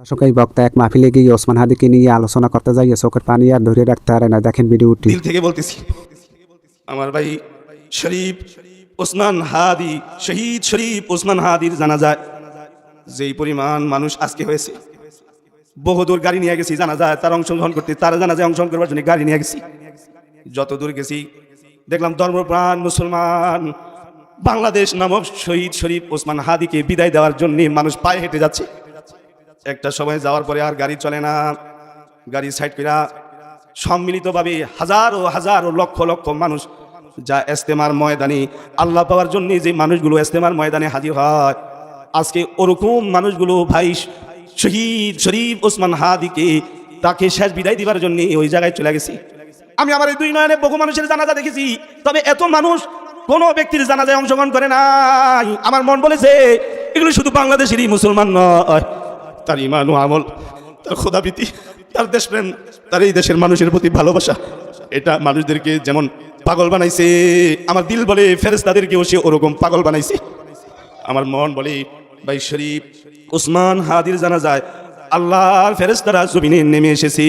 দর্শক, এই বক্তা এক মাহফিলে গিয়ে ওসমান হাদিকে নিয়ে আলোচনা করতে যাইয়ে চোখের পানি আর ধরে রাখতে পারে না। দেখেন ভিডিওটি। দিল থেকে বলতেছি, আমার ভাই শরীফ ওসমান হাদি, শহীদ শরীফ ওসমান হাদির জানাজায় যেই পরিমাণ মানুষ আজকে হয়েছে, বহুদূর গাড়ি নিয়ে গেছি জানাজায় তার অংশগ্রহণ করতে, তার জানাজায় অংশগ্রহণ করবার জন্য গাড়ি নিয়ে গেছি। যত দূর গেছি দেখলাম ধর্মপ্রাণ মুসলমান বাংলাদেশ নামক শহীদ শরীফ ওসমান হাদিকে বিদায় দেওয়ার জন্য মানুষ পায়ে হেঁটে যাচ্ছে। একটা সময় যাওয়ার পরে আর গাড়ি চলে না, গাড়ি সাইড করা সম্মিলিতভাবে হাজারো হাজারো লক্ষ লক্ষ মানুষ যা ইস্তেমার ময়দানে আল্লাহ পাওয়ার জন্য যে মানুষগুলো ইস্তেমার ময়দানে হাজির হয়, আজকে ওরকম মানুষগুলো ভাই শহীদ শরীফ ওসমান হাদিকে তাকে শেষ বিদায় দিবার জন্য ওই জায়গায় চলে গেছি। আমি আমার এই দুই নয়নে বহু মানুষের জানাজা দেখেছি, তবে এত মানুষ কোনো ব্যক্তির জানাজায় অংশগ্রহণ করে নাই। আমার মন বলেছে এগুলো শুধু বাংলাদেশেরই মুসলমান নয়, তার ইমান ও আমল, তার খোদাভীতি, তার দেশপ্রেম, তার এই দেশের মানুষের প্রতি ভালোবাসা, এটা মানুষদেরকে যেমন পাগল বানাইছে, আমার দিল বলে ফেরেশতাদেরকেও সে ওরকম পাগল বানাইছে। আমার মন বলে ভাই শরীফ ওসমান হাদির জানাজায় আল্লাহর ফেরেশতারা জমিনে নেমে এসেছে।